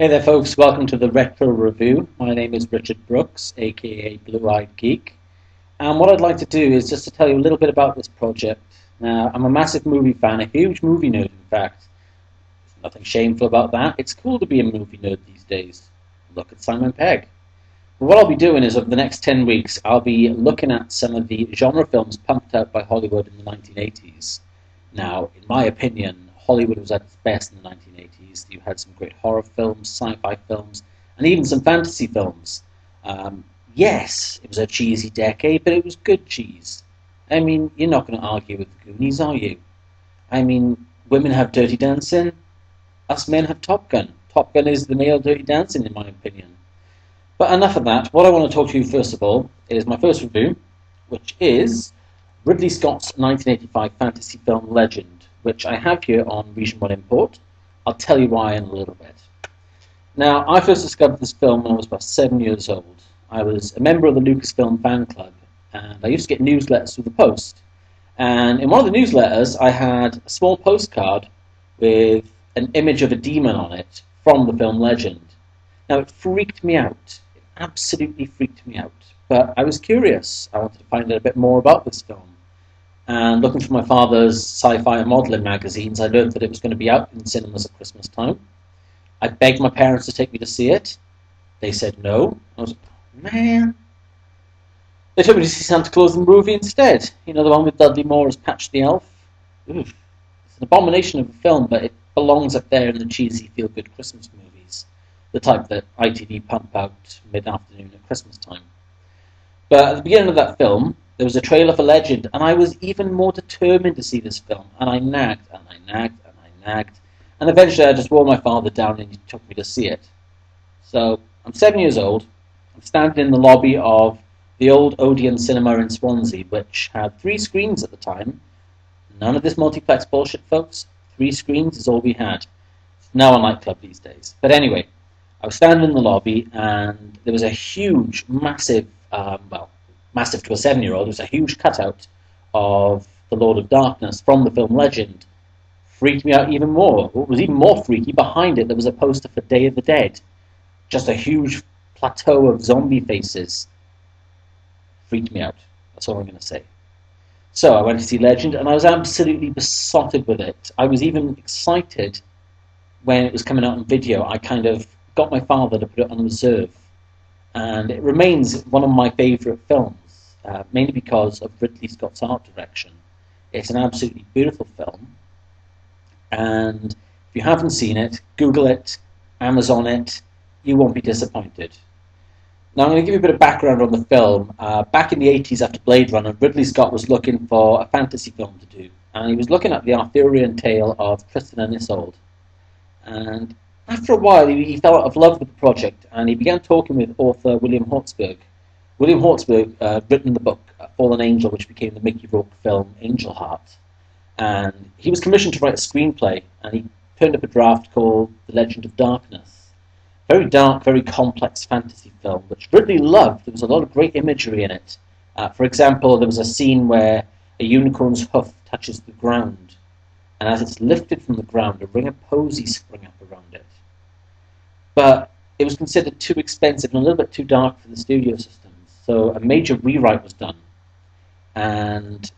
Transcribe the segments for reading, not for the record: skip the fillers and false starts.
Hey there folks, welcome to the Retro Review. My name is Richard Brooks, aka Blue Eyed Geek. And what I'd like to do is just to tell you a little bit about this project. Now, I'm a massive movie fan, a huge movie nerd in fact. There's nothing shameful about that. It's cool to be a movie nerd these days. Look at Simon Pegg. But what I'll be doing is over the next 10 weeks, I'll be looking at some of the genre films pumped out by Hollywood in the 1980s. Now, in my opinion, Hollywood was at its best in the 1980s. You had some great horror films, sci-fi films, and even some fantasy films. Yes, it was a cheesy decade, but it was good cheese. I mean, you're not going to argue with the Goonies, are you? I mean, women have Dirty Dancing, us men have Top Gun. Top Gun is the male Dirty Dancing, in my opinion. But enough of that. What I want to talk to you first of all is my first review, which is Ridley Scott's 1985 fantasy film Legend, which I have here on Region 1 Import. I'll tell you why in a little bit. Now, I first discovered this film when I was about 7 years old. I was a member of the Lucasfilm fan club, and I used to get newsletters through the post. And in one of the newsletters, I had a small postcard with an image of a demon on it from the film Legend. Now, it freaked me out. It absolutely freaked me out. But I was curious. I wanted to find out a bit more about this film. And looking through my father's sci-fi and modelling magazines, I learned that it was going to be out in cinemas at Christmas time. I begged my parents to take me to see it. They said no. I was like, man. They took me to see Santa Claus the movie instead. You know, the one with Dudley Moore as Patch the Elf. Oof. It's an abomination of a film, but it belongs up there in the cheesy feel-good Christmas movies. The type that ITV pump out mid-afternoon at Christmas time. But at the beginning of that film, there was a trailer for Legend, and I was even more determined to see this film. And I nagged, and I nagged, and I nagged. And eventually I just wore my father down and he took me to see it. So, I'm 7 years old. I'm standing in the lobby of the old Odeon cinema in Swansea, which had 3 screens at the time. None of this multiplex bullshit, folks. 3 screens is all we had. It's now a nightclub these days. But anyway, I was standing in the lobby, and there was a huge, massive, massive to a 7-year-old, it was a huge cutout of the Lord of Darkness from the film Legend. Freaked me out even more. What was even more freaky, behind it there was a poster for Day of the Dead. Just a huge plateau of zombie faces. Freaked me out. That's all I'm going to say. So I went to see Legend, and I was absolutely besotted with it. I was even excited when it was coming out on video. I kind of got my father to put it on reserve. And it remains one of my favourite films, mainly because of Ridley Scott's art direction. It's an absolutely beautiful film. And if you haven't seen it, Google it, Amazon it, you won't be disappointed. Now I'm going to give you a bit of background on the film. Back in the 80s after Blade Runner, Ridley Scott was looking for a fantasy film to do. And he was looking at the Arthurian tale of Tristan and Isolde. And after a while, he fell out of love with the project, and he began talking with author William Hurtzberg. William Hurtzberg written the book Fallen Angel, which became the Mickey Rourke film Angel Heart. And he was commissioned to write a screenplay, and he turned up a draft called The Legend of Darkness. Very dark, very complex fantasy film, which Ridley loved. There was a lot of great imagery in it. For example, there was a scene where a unicorn's hoof touches the ground, and as it's lifted from the ground, a ring of posies spring up around it. But it was considered too expensive and a little bit too dark for the studio systems, so a major rewrite was done. And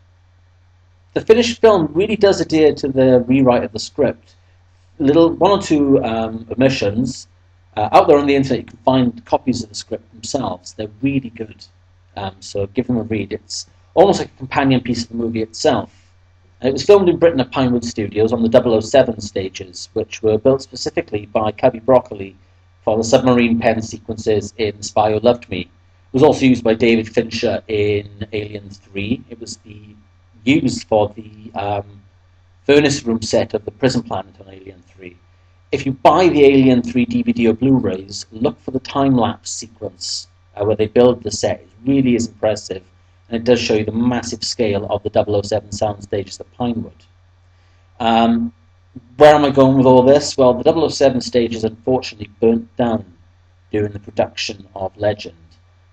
the finished film really does adhere to the rewrite of the script. One or two omissions. Out there on the internet you can find copies of the script themselves. They're really good, so give them a read. It's almost like a companion piece of the movie itself. It was filmed in Britain at Pinewood Studios on the 007 stages, which were built specifically by Cubby Broccoli for the submarine pen sequences in Spy Who Loved Me. It was also used by David Fincher in Alien 3. It was used for the furnace room set of the prison planet on Alien 3. If you buy the Alien 3 DVD or Blu-rays, look for the time-lapse sequence where they build the set. It really is impressive. And it does show you the massive scale of the 007 sound stages at Pinewood. Where am I going with all this? Well, the 007 stages unfortunately burnt down during the production of Legend.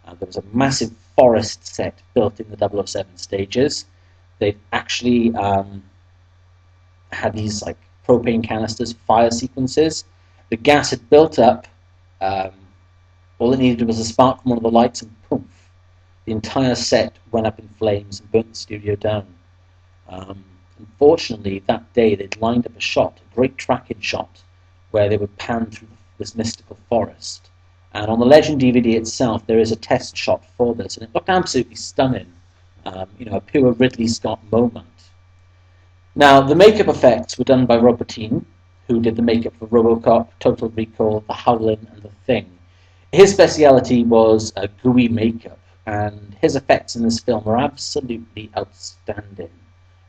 There was a massive forest set built in the 007 stages. They've actually had these like propane canisters, fire sequences. The gas had built up. Um, all it needed was a spark from one of the lights, and poof, the entire set went up in flames and burnt the studio down. Unfortunately, that day they'd lined up a shot, a great tracking shot, where they would pan through this mystical forest. And on the Legend DVD itself, there is a test shot for this, and it looked absolutely stunning. A pure Ridley Scott moment. Now, the makeup effects were done by Rob Bottin, who did the makeup for RoboCop, Total Recall, The Howling, and The Thing. His speciality was gooey makeup, and his effects in this film are absolutely outstanding.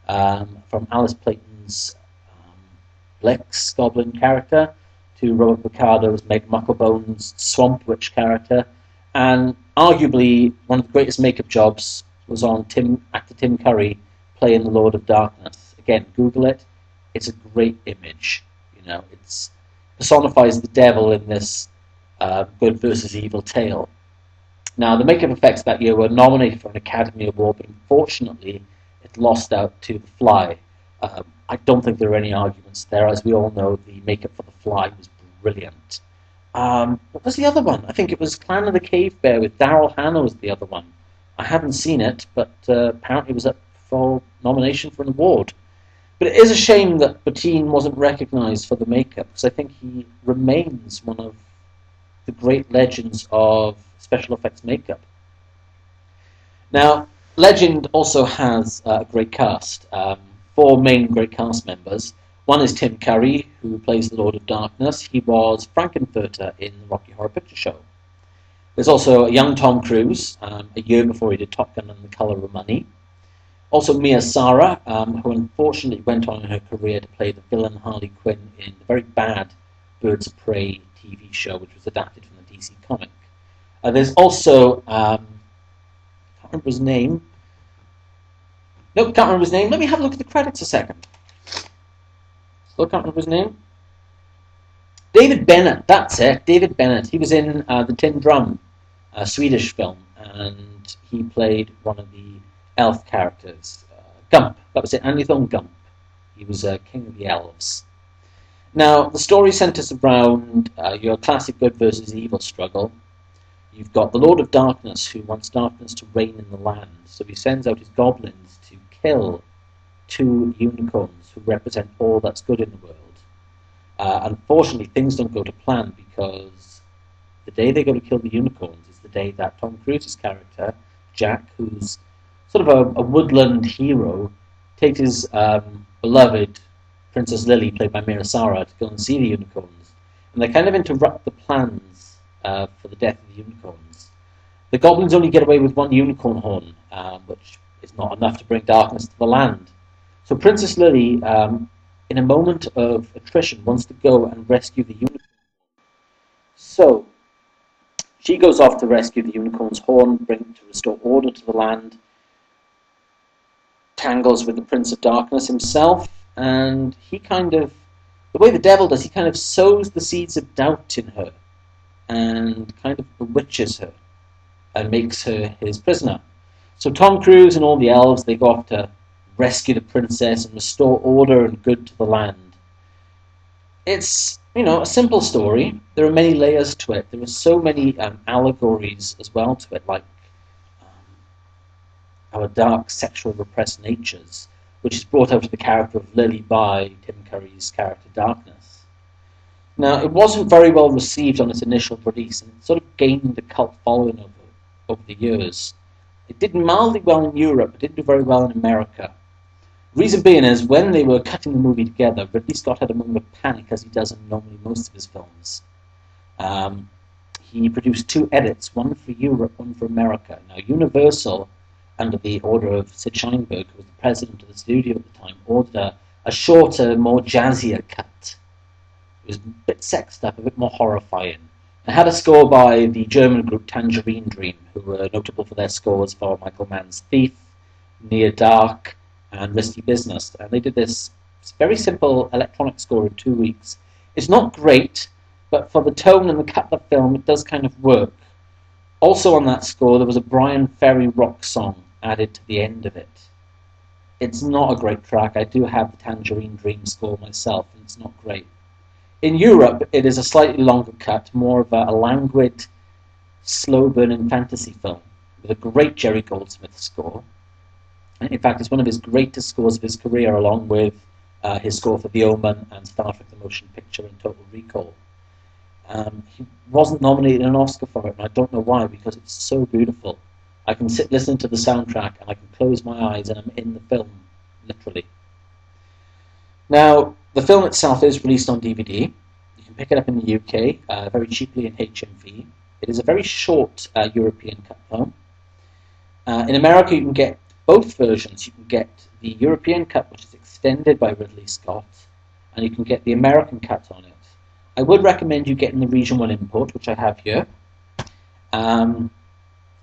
From Alice Playton's Blix Goblin character to Robert Picardo's Meg Mucklebone's Swamp Witch character, and arguably one of the greatest makeup jobs was on actor Tim Curry playing the Lord of Darkness. Again, Google it. It's a great image. It personifies the devil in this good versus evil tale. Now, the makeup effects that year were nominated for an Academy Award, but unfortunately, it lost out to The Fly. I don't think there are any arguments there. As we all know, the makeup for The Fly was brilliant. What was the other one? I think it was Clan of the Cave Bear with Daryl Hannah was the other one. I haven't seen it, but apparently it was up for nomination for an award. But it is a shame that Bottin wasn't recognised for the makeup, because I think he remains one of the great legends of special effects makeup. Now, Legend also has a great cast. 4 main great cast members. One is Tim Curry, who plays the Lord of Darkness. He was Frankenfurter in the Rocky Horror Picture Show. There's also a young Tom Cruise, a year before he did Top Gun and The Colour of Money. Also Mia Sara, who unfortunately went on in her career to play the villain Harley Quinn in the very bad Birds of Prey TV show, which was adapted from the DC comic. There's also, I can't remember his name. Nope, can't remember his name. Let me have a look at the credits a second. Still can't remember his name. David Bennett, that's it, David Bennett. He was in The Tin Drum, a Swedish film, and he played one of the elf characters. Gump, that was it, Anithon Gump. He was king of the elves. Now, the story centers around your classic good versus evil struggle. You've got the Lord of Darkness, who wants darkness to reign in the land, so he sends out his goblins to kill 2 unicorns who represent all that's good in the world. Unfortunately, things don't go to plan, because the day they go to kill the unicorns is the day that Tom Cruise's character, Jack, who's sort of a woodland hero, takes his beloved Princess Lily, played by Mira Sara, to go and see the unicorns. And they kind of interrupt the plans for the death of the unicorns. The goblins only get away with 1 unicorn horn, which is not enough to bring darkness to the land. So Princess Lily, in a moment of attrition, wants to go and rescue the unicorn. So she goes off to rescue the unicorn's horn, to restore order to the land, tangles with the Prince of Darkness himself, and he the way the devil does, he kind of sows the seeds of doubt in her, and kind of bewitches her, and makes her his prisoner. So Tom Cruise and all the elves, they go off to rescue the princess and restore order and good to the land. It's, a simple story. There are many layers to it. There are so many allegories as well to it, like our dark sexual repressed natures, which is brought out of the character of Lily by Tim Curry's character Darkness. Now, it wasn't very well received on its initial release, and it sort of gained a cult following over the years. It did mildly well in Europe, but didn't do very well in America. Reason being is, when they were cutting the movie together, Ridley Scott had a moment of panic, as he does in normally most of his films. He produced 2 edits, one for Europe, one for America. Now, Universal, under the order of Sid Sheinberg, who was the president of the studio at the time, ordered a shorter, more jazzier cut. It was a bit sexed up, a bit more horrifying. It had a score by the German group Tangerine Dream, who were notable for their scores for Michael Mann's Thief, Near Dark, and Risky Business. And they did this very simple electronic score in 2 weeks. It's not great, but for the tone and the cut of the film, it does kind of work. Also on that score, there was a Brian Ferry rock song added to the end of it. It's not a great track. I do have the Tangerine Dream score myself, and it's not great. In Europe, it is a slightly longer cut, more of a languid, slow-burning fantasy film with a great Jerry Goldsmith score. In fact, it's one of his greatest scores of his career, along with his score for The Omen and Star Trek The Motion Picture and Total Recall. He wasn't nominated an Oscar for it, and I don't know why, because it's so beautiful. I can sit listening to the soundtrack, and I can close my eyes, and I'm in the film, literally. Now, the film itself is released on DVD. You can pick it up in the UK very cheaply in HMV. It is a very short European cut film. In America, you can get both versions. You can get the European cut, which is extended by Ridley Scott, and you can get the American cut on it. I would recommend you getting the Region 1 import, which I have here.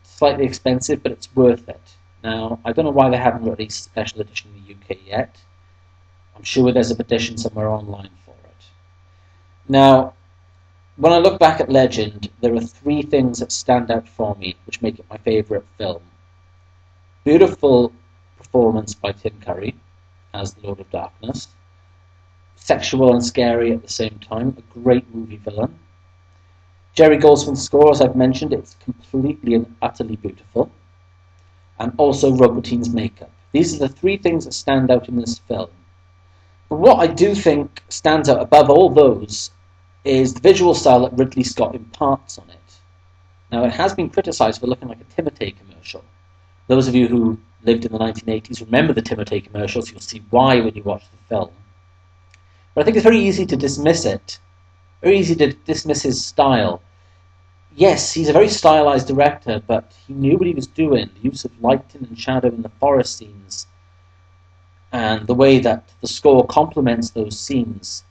Slightly expensive, but it's worth it. Now, I don't know why they haven't released a special edition in the UK yet. I'm sure there's a petition somewhere online for it. Now, when I look back at Legend, there are three things that stand out for me, which make it my favourite film. Beautiful performance by Tim Curry as the Lord of Darkness. Sexual and scary at the same time. A great movie villain. Jerry Goldsmith's score, as I've mentioned, it's completely and utterly beautiful. And also Roboteen's makeup. These are the three things that stand out in this film. But what I do think stands out above all those is the visual style that Ridley Scott imparts on it. Now, it has been criticised for looking like a Timotei commercial. Those of you who lived in the 1980s remember the Timotei commercials. You'll see why when you watch the film. But I think it's very easy to dismiss it. Very easy to dismiss his style. Yes, he's a very stylized director, but he knew what he was doing. The use of lighting and shadow in the forest scenes, and the way that the score complements those scenes,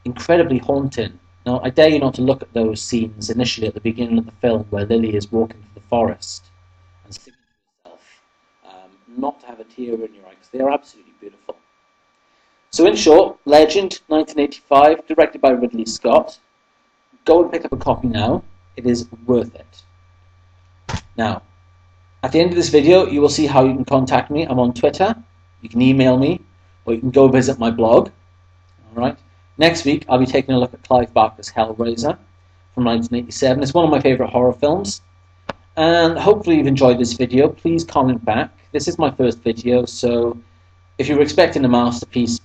incredibly haunting. Now, I dare you not to look at those scenes initially at the beginning of the film where Lily is walking through the forest and singing to herself, not to have a tear in your eye, because they are absolutely beautiful. So in short, Legend, 1985, directed by Ridley Scott. Go and pick up a copy now. It is worth it. Now, at the end of this video, you will see how you can contact me. I'm on Twitter. You can email me, or you can go visit my blog. All right. Next week, I'll be taking a look at Clive Barker's Hellraiser from 1987. It's one of my favourite horror films. And hopefully you've enjoyed this video. Please comment back. This is my first video, so if you were expecting a masterpiece,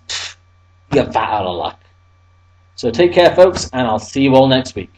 you're that out of luck. So take care, folks, and I'll see you all next week.